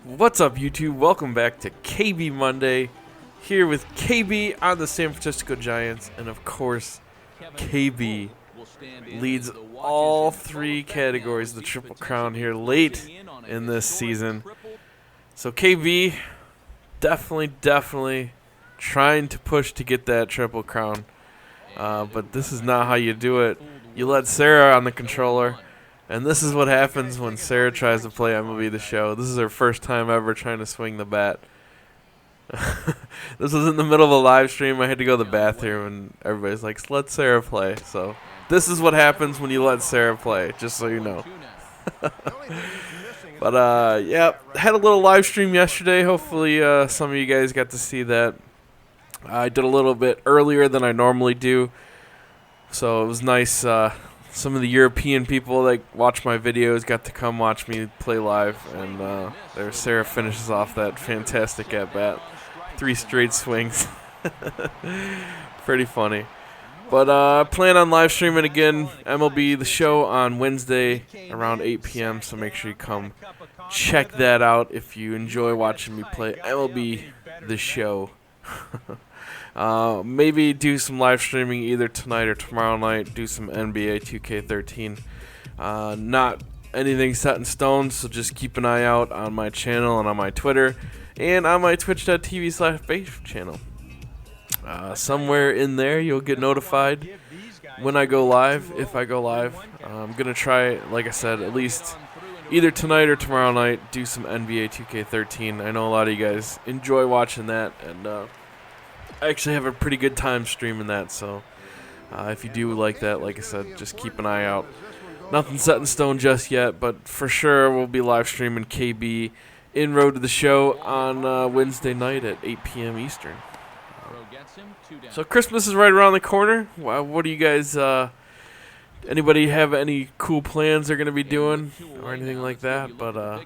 What's up, YouTube? Welcome back to KB Monday, here with KB on the San Francisco Giants, and of course, KB leads all three categories of the Triple Crown here late in this season. So KB, definitely trying to push to get that Triple Crown, but this is not how you do it. You let Sarah on the controller. And this is what happens when Sarah tries to play MLB The Show. This is her first time ever trying to swing the bat. This was in the middle of a live stream. I had to go to the bathroom, and everybody's like, let Sarah play. So this is what happens when you let Sarah play, just so you know. But, yeah, had a little live stream yesterday. Hopefully some of you guys got to see that. I did a little bit earlier than I normally do. So it was nice. Some of the European people that watch my videos got to come watch me play live, and there Sarah finishes off that fantastic at-bat. 3 straight swings. Pretty funny. But I plan on live streaming again MLB The Show on Wednesday around 8 p.m., so make sure you come check that out if you enjoy watching me play MLB The Show. Maybe do some live streaming either tonight or tomorrow night. Do some NBA 2K13. Not anything set in stone, so just keep an eye out on my channel and on my Twitter and on my twitch.tv/baefed channel. Somewhere in there you'll get notified when I go live, if I go live. I'm going to try, like I said, at least either tonight or tomorrow night, do some NBA 2K13. I know a lot of you guys enjoy watching that, and I actually have a pretty good time streaming that, so if you do like that, like I said, just keep an eye out. Nothing set in stone just yet, but for sure we'll be live streaming KB in Road to the Show on Wednesday night at 8 p.m. Eastern. So Christmas is right around the corner. What do you guys, anybody have any cool plans they're going to be doing or anything like that? But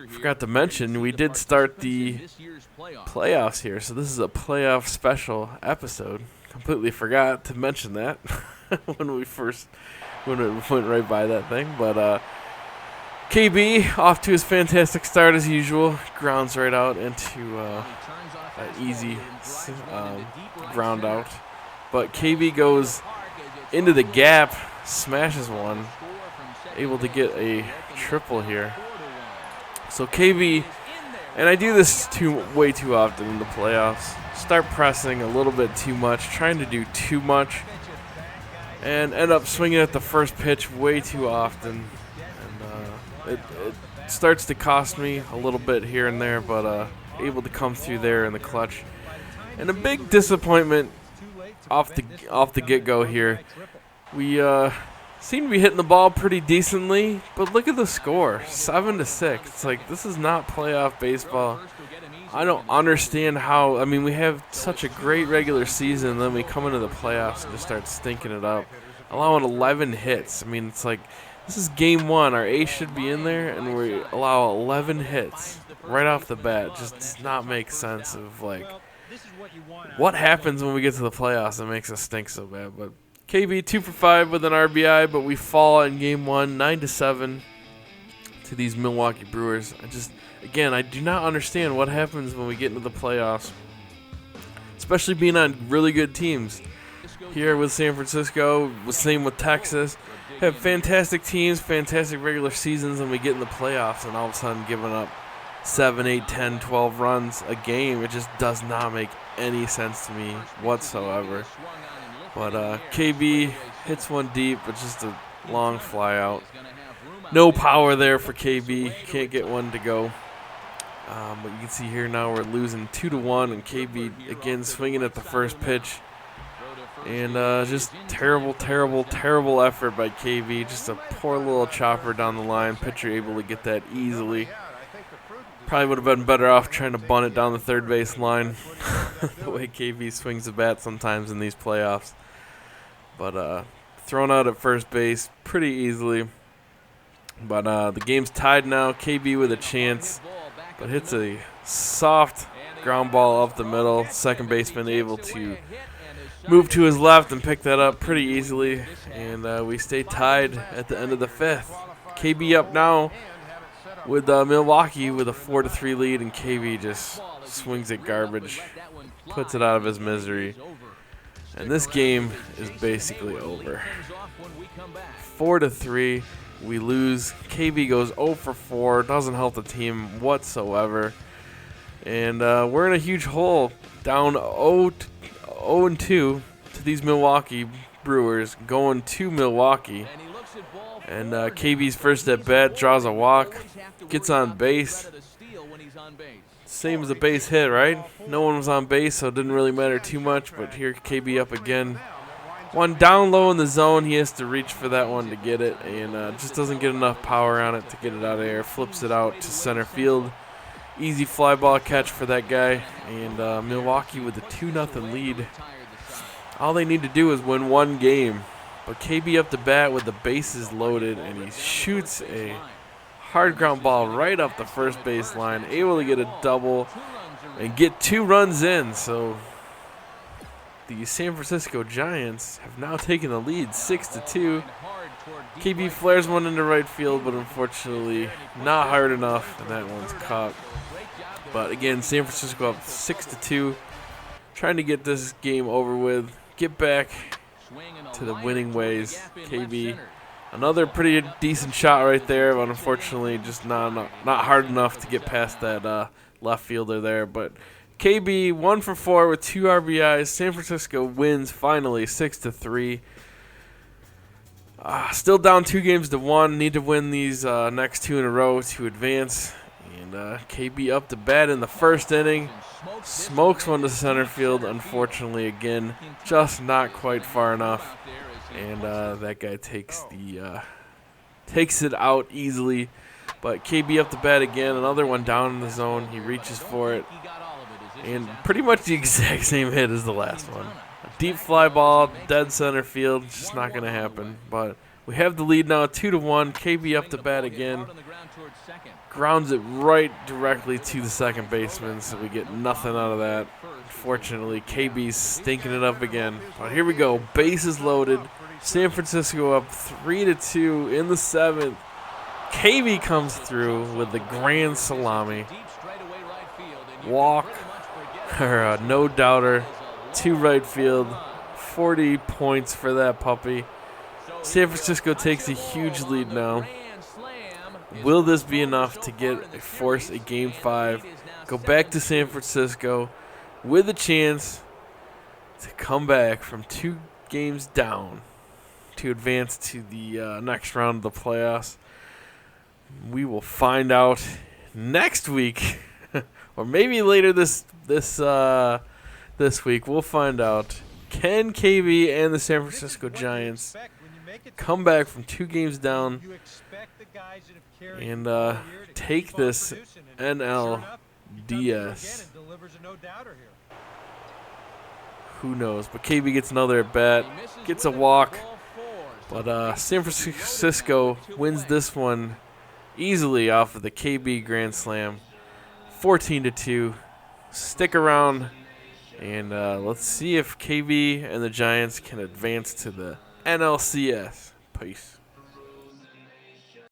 forgot to mention, we did start the playoffs here, so this is a playoff special episode. Completely forgot to mention that when we went right by that thing. But KB off to his fantastic start as usual. Grounds right out into an easy ground out. But KB goes into the gap, smashes one, able to get a triple here. So KB, and I do this way too often in the playoffs, start pressing a little bit too much, trying to do too much, and end up swinging at the first pitch way too often. And it starts to cost me a little bit here and there, but able to come through there in the clutch. And a big disappointment off the get-go here. We seem to be hitting the ball pretty decently, but look at the score, 7-6. It's like, this is not playoff baseball. I don't understand how. I mean, we have such a great regular season, and then we come into the playoffs and just start stinking it up, allowing 11 hits. I mean, it's like, this is game 1. Our ace should be in there, and we allow 11 hits right off the bat. Just does not make sense of, like, what happens when we get to the playoffs that makes us stink so bad. But KB 2 for 5 with an RBI, but we fall in game 1, 9-7 to these Milwaukee Brewers. I do not understand what happens when we get into the playoffs, especially being on really good teams. Here with San Francisco, same with Texas, have fantastic teams, fantastic regular seasons, and we get in the playoffs and all of a sudden giving up 7, 8, 10, 12 runs a game. It just does not make any sense to me whatsoever. But KB hits one deep, but just a long fly out. No power there for KB. Can't get one to go. But you can see here now we're losing 2-1, and KB again swinging at the first pitch. And just terrible effort by KB. Just a poor little chopper down the line. Pitcher able to get that easily. Probably would have been better off trying to bunt it down the third base line. The way KB swings the bat sometimes in these playoffs. But thrown out at first base pretty easily. But the game's tied now. KB with a chance, but hits a soft ground ball up the middle. Second baseman able to move to his left and pick that up pretty easily. And we stay tied at the end of the 5th. KB up now with Milwaukee with a 4-3 lead, and KB just swings at garbage, puts it out of his misery, and this game is basically over. 4-3, we lose. KB goes 0 for 4, doesn't help the team whatsoever, and we're in a huge hole, down 0-2 to these Milwaukee Brewers, going to Milwaukee. And KB's first at bat, draws a walk, gets on base. Same as a base hit, right? No one was on base, so it didn't really matter too much. But here, KB up again. One down low in the zone. He has to reach for that one to get it, and just doesn't get enough power on it to get it out of there. Flips it out to center field. Easy fly ball catch for that guy. And Milwaukee with a 2-0 lead. All they need to do is win one game. But KB up the bat with the bases loaded, and he shoots a hard ground ball right up the first base line, able to get a double and get 2 runs in. So the San Francisco Giants have now taken the lead 6-2. KB flares one into right field, but unfortunately not hard enough, and that one's caught. But again, San Francisco up 6-2, trying to get this game over with, get back to the winning ways. KB, another pretty decent shot right there, but unfortunately just not hard enough to get past that left fielder there. But KB 1 for 4 with 2 RBIs. San Francisco wins finally 6-3. Still down 2-1. Need to win these next 2 in a row to advance. And KB up to bat in the first inning. Smokes one to center field, unfortunately, again, just not quite far enough. And that guy takes it out easily. But KB up the bat again, another one down in the zone. He reaches for it. And pretty much the exact same hit as the last one. A deep fly ball, dead center field, just not going to happen. But we have the lead now, 2-1. KB up the bat again. Grounds it right directly to the second baseman, so we get nothing out of that. Unfortunately, KB's stinking it up again. But here we go, bases loaded. San Francisco up 3-2 in the 7th. KB comes through with the grand salami. Walk, or a no-doubter, to right field. 40 points for that puppy. San Francisco takes a huge lead now. Will this be enough to force a Game 5, go back to San Francisco with a chance to come back from 2 games down to advance to the next round of the playoffs? We will find out next week, or maybe later this week. We'll find out. Can KB and the San Francisco Giants come back from 2 games down and take this NLDS? Who knows? But KB gets another at bat, gets a walk. But San Francisco wins this one easily off of the KB Grand Slam, 14-2. Stick around, and let's see if KB and the Giants can advance to the NLCS. Peace.